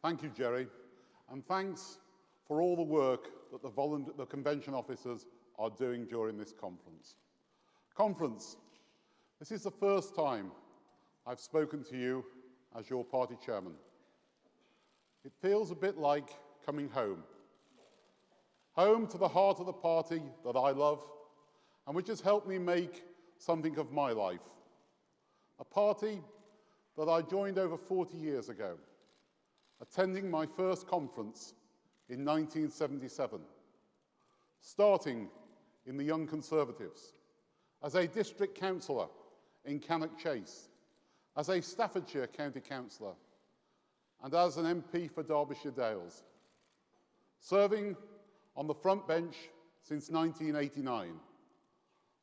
Thank you, Jerry, and thanks for all the work that the convention officers are doing during this conference. This is the first time I've spoken to you as your party chairman. It feels a bit like coming home. Home to the heart of the party that I love and which has helped me make something of my life. A party that I joined over 40 years ago, attending my first conference in 1977, starting in the Young Conservatives, as a district councillor in Cannock Chase, as a Staffordshire County Councillor, and as an MP for Derbyshire Dales, serving on the front bench since 1989.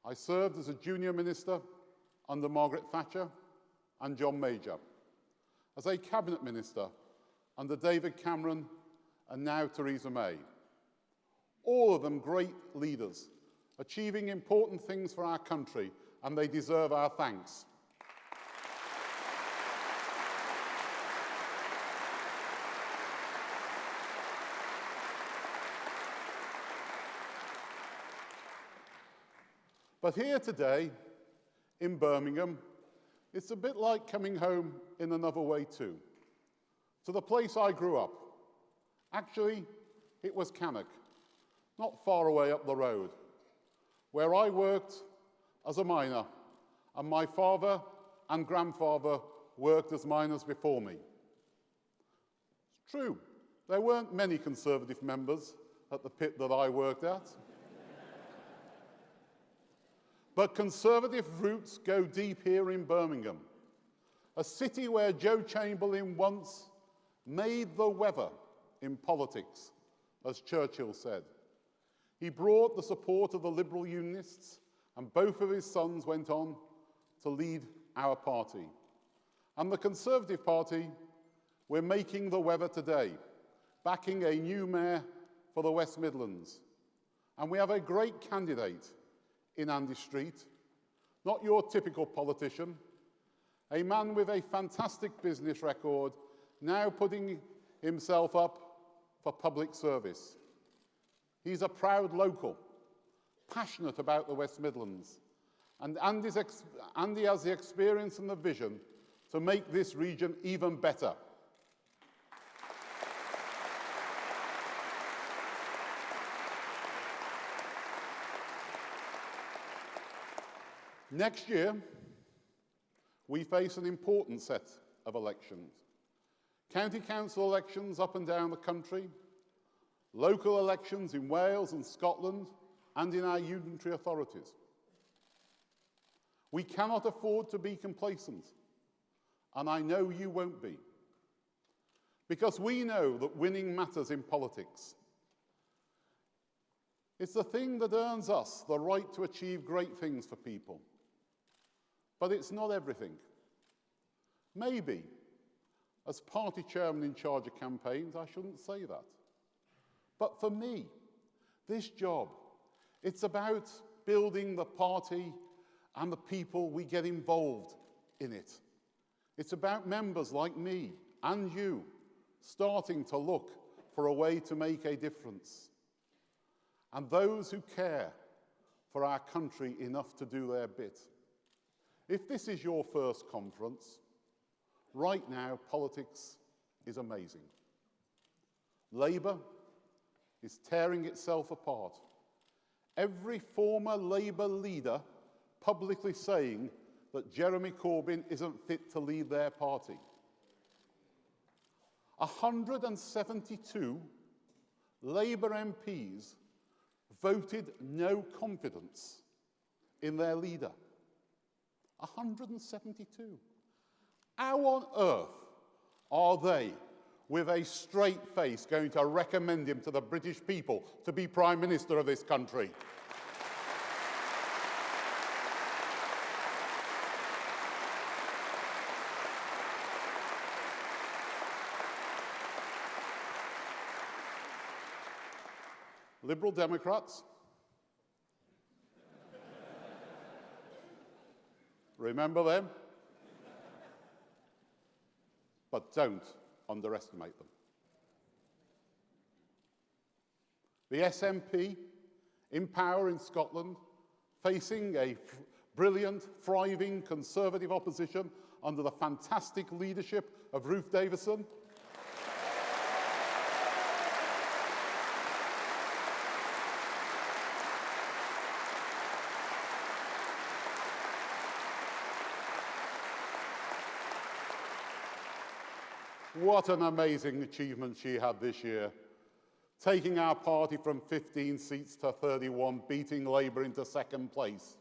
I served as a junior minister under Margaret Thatcher and John Major, as a cabinet minister under David Cameron and now Theresa May. All of them great leaders, achieving important things for our country, and they deserve our thanks. But here today, in Birmingham, it's a bit like coming home in another way too, to the place I grew up. Actually, it was Cannock, not far away up the road, where I worked as a miner, and my father and grandfather worked as miners before me. It's true, there weren't many Conservative members at the pit that I worked at. But Conservative roots go deep here in Birmingham, a city where Joe Chamberlain once made the weather in politics, as Churchill said. He brought the support of the Liberal Unionists, and both of his sons went on to lead our party. And the Conservative Party, we're making the weather today, backing a new mayor for the West Midlands. And we have a great candidate in Andy Street, not your typical politician, a man with a fantastic business record, now putting himself up for public service. He's a proud local, passionate about the West Midlands, and Andy has the experience and the vision to make this region even better. Next year, we face an important set of elections. County council elections up and down the country, local elections in Wales and Scotland, and in our unitary authorities. We cannot afford to be complacent, and I know you won't be, because we know that winning matters in politics. It's the thing that earns us the right to achieve great things for people. But it's not everything. Maybe, as party chairman in charge of campaigns, I shouldn't say that. But for me, this job, it's about building the party and the people we get involved in it. It's about members like me and you starting to look for a way to make a difference. And those who care for our country enough to do their bit. If this is your first conference, right now politics is amazing. Labour is tearing itself apart. Every former Labour leader publicly saying that Jeremy Corbyn isn't fit to lead their party. 172 Labour MPs voted no confidence in their leader. 172. How on earth are they, with a straight face, going to recommend him to the British people to be Prime Minister of this country? Liberal Democrats, remember them? But don't underestimate them. The SNP, in power in Scotland, facing a brilliant, thriving Conservative opposition under the fantastic leadership of Ruth Davidson. What an amazing achievement she had this year, taking our party from 15 seats to 31, beating Labour into second place.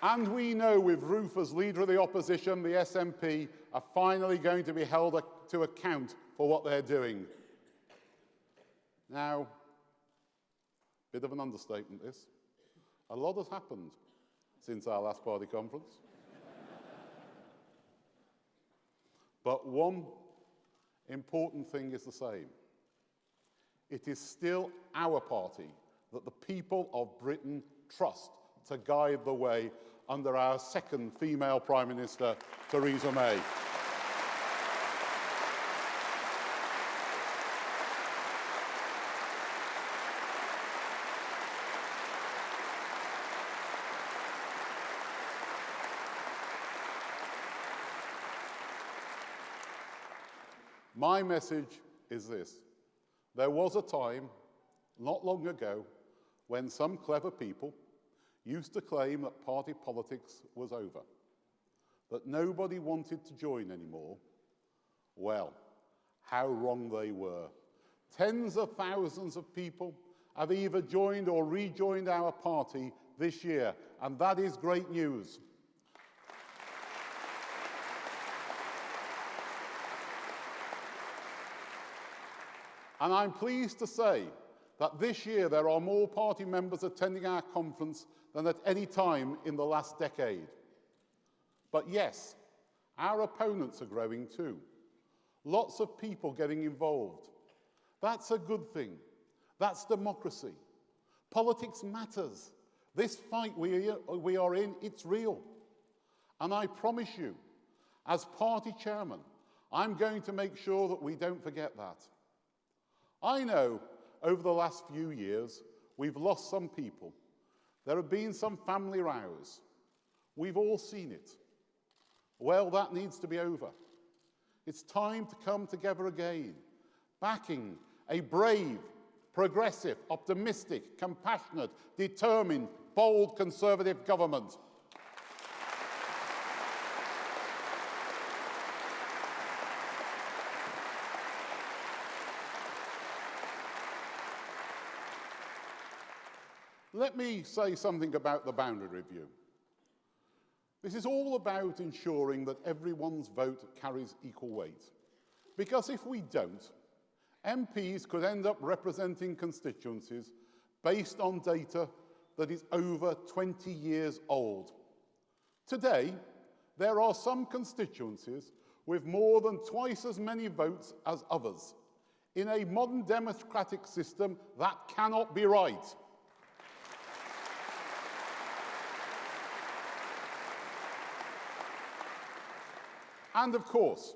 And we know with Ruth as leader of the opposition, the SNP are finally going to be held to account for what they're doing. Now, bit of an understatement this. A lot has happened since our last party conference. But one important thing is the same. It is still our party that the people of Britain trust to guide the way under our second female Prime Minister, Theresa May. My message is this. There was a time, not long ago, when some clever people used to claim that party politics was over, that nobody wanted to join anymore. Well, how wrong they were. Tens of thousands of people have either joined or rejoined our party this year, and that is great news. And I'm pleased to say that this year there are more party members attending our conference than at any time in the last decade. But yes, our opponents are growing too. Lots of people getting involved. That's a good thing. That's democracy. Politics matters. This fight we are in, it's real. And I promise you, as party chairman, I'm going to make sure that we don't forget that. I know over the last few years, we've lost some people. There have been some family rows. We've all seen it. Well, that needs to be over. It's time to come together again, backing a brave, progressive, optimistic, compassionate, determined, bold Conservative government. Let me say something about the boundary review. This is all about ensuring that everyone's vote carries equal weight. Because if we don't, MPs could end up representing constituencies based on data that is over 20 years old. Today, there are some constituencies with more than twice as many votes as others. In a modern democratic system, that cannot be right. And of course,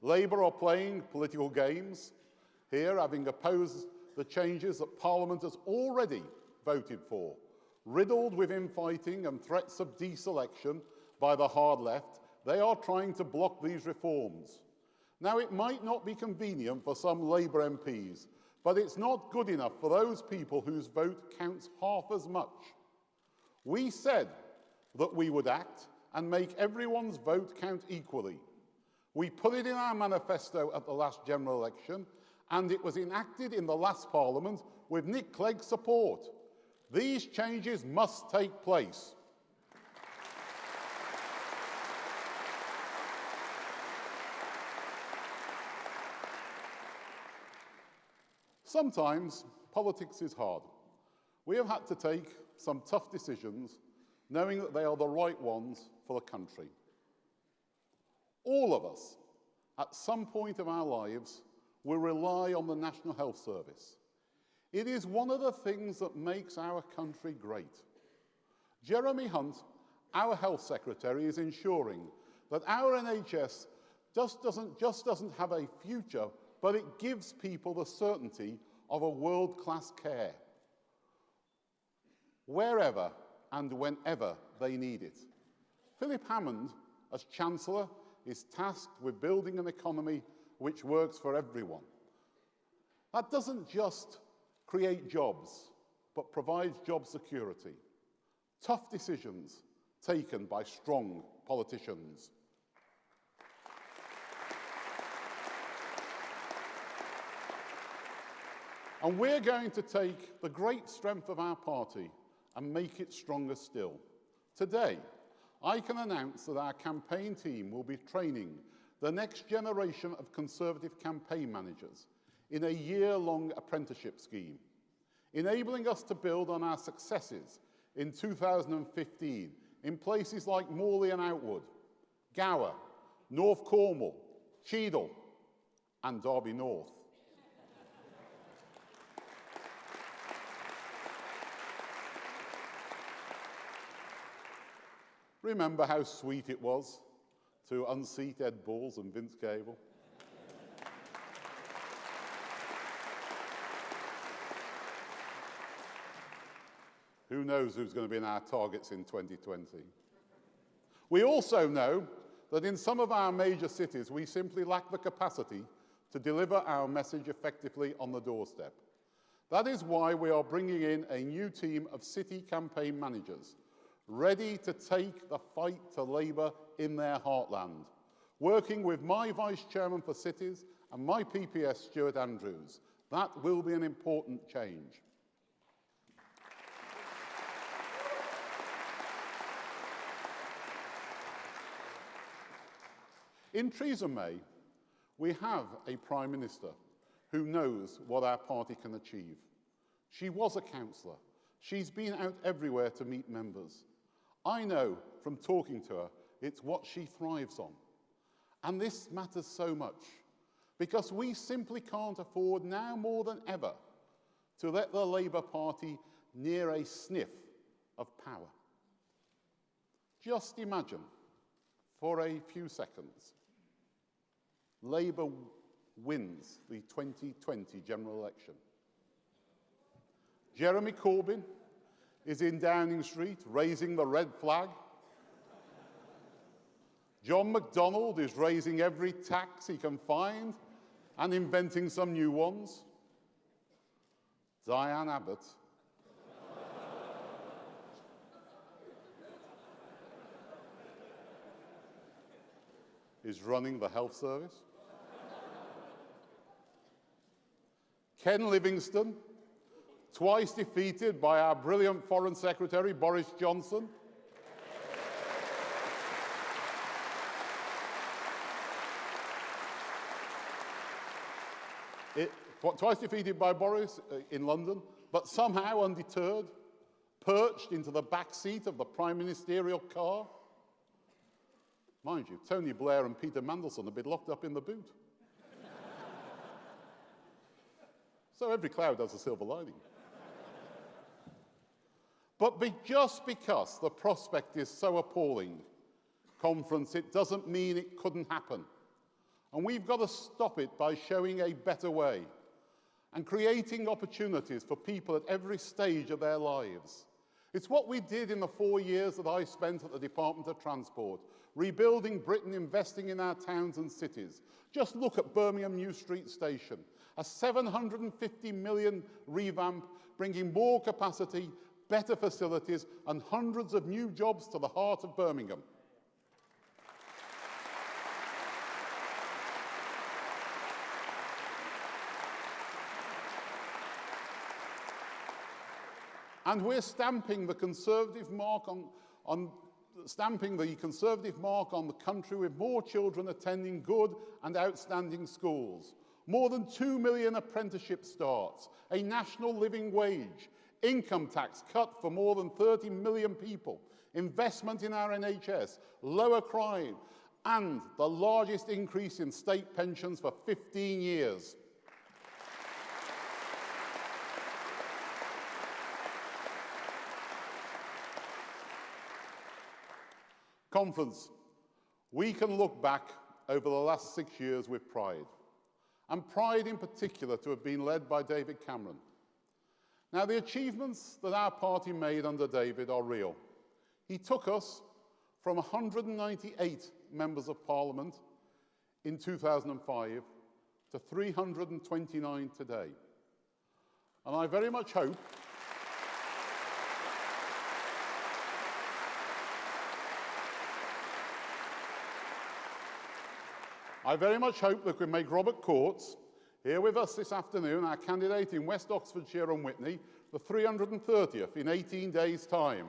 Labour are playing political games here, having opposed the changes that Parliament has already voted for. Riddled with infighting and threats of deselection by the hard left, they are trying to block these reforms. Now, it might not be convenient for some Labour MPs, but it's not good enough for those people whose vote counts half as much. We said that we would act and make everyone's vote count equally. We put it in our manifesto at the last general election, and it was enacted in the last Parliament with Nick Clegg's support. These changes must take place. Sometimes politics is hard. We have had to take some tough decisions, knowing that they are the right ones for the country. All of us, at some point of our lives, will rely on the National Health Service. It is one of the things that makes our country great. Jeremy Hunt, our Health Secretary, is ensuring that our NHS just doesn't have a future, but it gives people the certainty of a world-class care, wherever and whenever they need it. Philip Hammond, as Chancellor, is tasked with building an economy which works for everyone. That doesn't just create jobs, but provides job security. Tough decisions taken by strong politicians. And we're going to take the great strength of our party and make it stronger still. Today, I can announce that our campaign team will be training the next generation of Conservative campaign managers in a year-long apprenticeship scheme, enabling us to build on our successes in 2015 in places like Morley and Outwood, Gower, North Cornwall, Cheadle, and Derby North. Remember how sweet it was to unseat Ed Balls and Vince Cable? Who knows who's going to be in our targets in 2020? We also know that in some of our major cities, we simply lack the capacity to deliver our message effectively on the doorstep. That is why we are bringing in a new team of city campaign managers, ready to take the fight to Labour in their heartland, working with my Vice Chairman for Cities and my PPS, Stuart Andrews. That will be an important change. In Theresa May, we have a Prime Minister who knows what our party can achieve. She was a councillor. She's been out everywhere to meet members. I know from talking to her, it's what she thrives on. And this matters so much because we simply can't afford now more than ever to let the Labour Party near a sniff of power. Just imagine for a few seconds, Labour wins the 2020 general election. Jeremy Corbyn is in Downing Street raising the red flag. John McDonnell is raising every tax he can find and inventing some new ones. Diane Abbott is running the health service. Ken Livingstone, twice defeated by our brilliant Foreign Secretary, Boris Johnson. Twice defeated by Boris in London, but somehow undeterred, perched into the back seat of the Prime Ministerial car. Mind you, Tony Blair and Peter Mandelson have been locked up in the boot. So every cloud has a silver lining. But just because the prospect is so appalling, conference, it doesn't mean it couldn't happen. And we've got to stop it by showing a better way and creating opportunities for people at every stage of their lives. It's what we did in the 4 years that I spent at the Department of Transport, rebuilding Britain, investing in our towns and cities. Just look at Birmingham New Street Station, a 750 million revamp, bringing more capacity, better facilities, and hundreds of new jobs to the heart of Birmingham. And we're stamping the Conservative mark on the country with more children attending good and outstanding schools, more than 2 million apprenticeship starts, a national living wage, income tax cut for more than 30 million people, investment in our NHS, lower crime, and the largest increase in state pensions for 15 years. Conference, We can look back over the last 6 years with pride, and pride in particular to have been led by David Cameron. Now, the achievements that our party made under David are real. He took us from 198 members of Parliament in 2005 to 329 today. And I very much hope that we make Robert Courts, here with us this afternoon, our candidate in West Oxfordshire and Witney, the 330th in 18 days' time.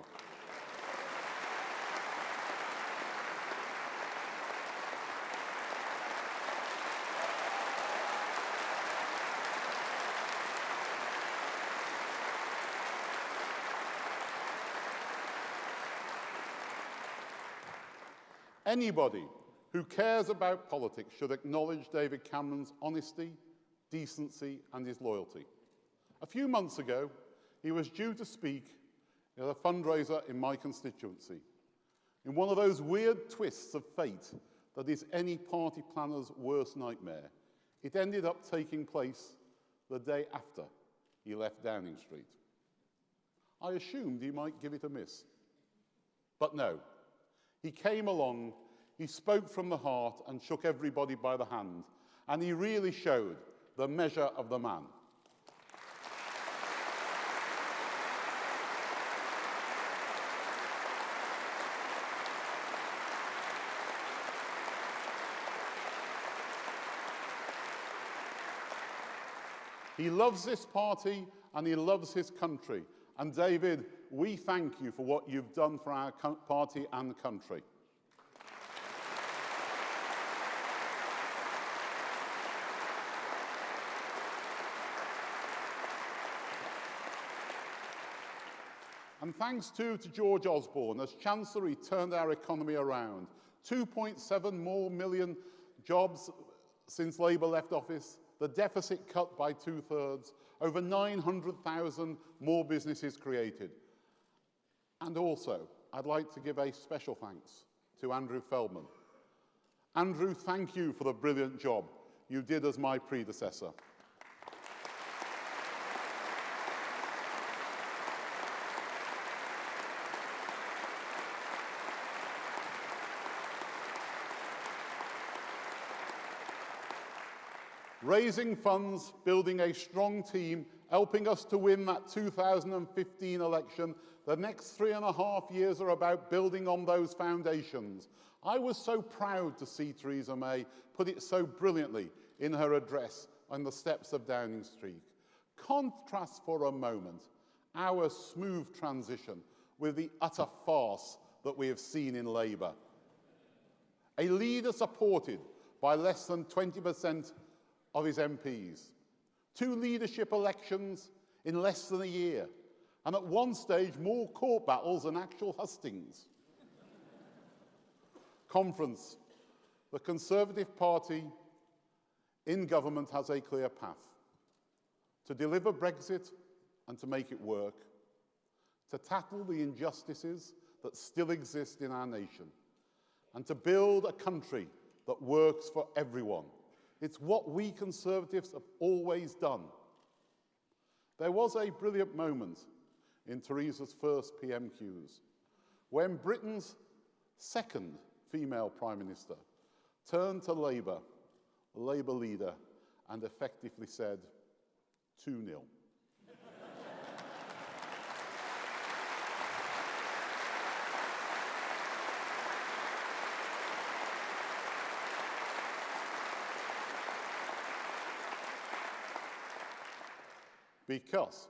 Anybody who cares about politics should acknowledge David Cameron's honesty, decency, and his loyalty. A few months ago, he was due to speak at a fundraiser in my constituency. In one of those weird twists of fate that is any party planner's worst nightmare, it ended up taking place the day after he left Downing Street. I assumed he might give it a miss. But no, he came along, he spoke from the heart and shook everybody by the hand, and he really showed the measure of the man. He loves this party and he loves his country. And David, we thank you for what you've done for our party and country. And thanks too to George Osborne. As Chancellor, he turned our economy around. 2.7 million more jobs since Labour left office, the deficit cut by 2/3, over 900,000 more businesses created. And also, I'd like to give a special thanks to Andrew Feldman. Andrew, thank you for the brilliant job you did as my predecessor. Raising funds, building a strong team, helping us to win that 2015 election. The next 3.5 years are about building on those foundations. I was so proud to see Theresa May put it so brilliantly in her address on the steps of Downing Street. Contrast for a moment our smooth transition with the utter farce that we have seen in Labour. A leader supported by less than 20% of his MPs. 2 leadership elections in less than a year. And at one stage, more court battles than actual hustings. Conference. The Conservative Party in government has a clear path. To deliver Brexit and to make it work. To tackle the injustices that still exist in our nation. And to build a country that works for everyone. It's what we Conservatives have always done. There was a brilliant moment in Theresa's first PMQs when Britain's second female Prime Minister turned to Labour, the Labour leader, and effectively said, 2-0. Because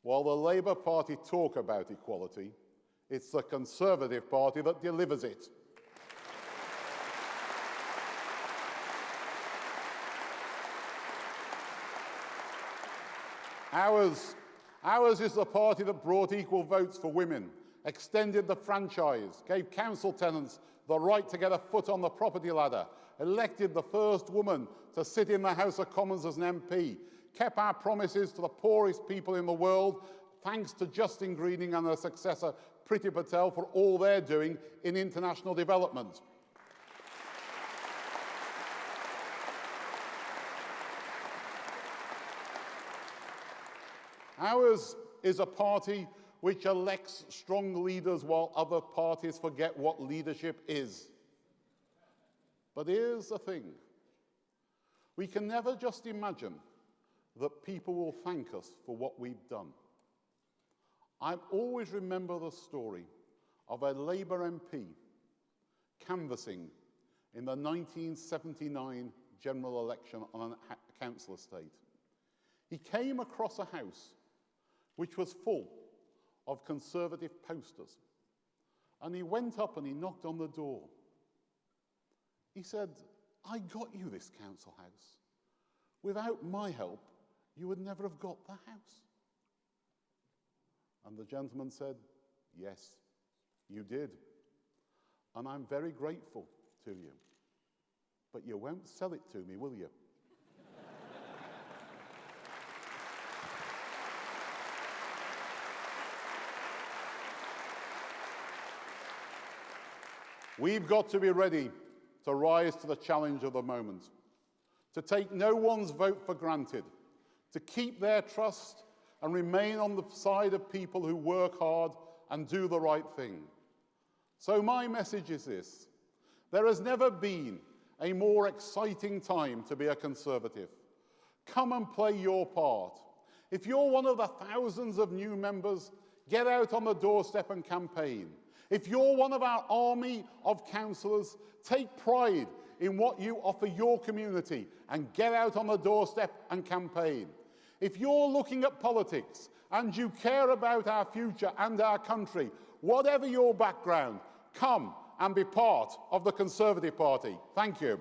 while the Labour Party talk about equality, it's the Conservative Party that delivers it. Ours is the party that brought equal votes for women, extended the franchise, gave council tenants the right to get a foot on the property ladder, elected the first woman to sit in the House of Commons as an MP, kept our promises to the poorest people in the world, thanks to Justine Greening and her successor, Priti Patel, for all they're doing in international development. Ours is a party which elects strong leaders while other parties forget what leadership is. But here's the thing. We can never just imagine that people will thank us for what we've done. I always remember the story of a Labour MP canvassing in the 1979 general election on a council estate. He came across a house which was full of Conservative posters, and he went up and he knocked on the door. He said, "I got you this council house. Without my help, you would never have got the house." And the gentleman said, "Yes, you did. And I'm very grateful to you. But you won't sell it to me, will you?" We've got to be ready to rise to the challenge of the moment, to take no one's vote for granted, to keep their trust and remain on the side of people who work hard and do the right thing. So my message is this: there has never been a more exciting time to be a Conservative. Come and play your part. If you're one of the thousands of new members, get out on the doorstep and campaign. If you're one of our army of councillors, take pride in what you offer your community and get out on the doorstep and campaign. If you're looking at politics and you care about our future and our country, whatever your background, come and be part of the Conservative Party. Thank you.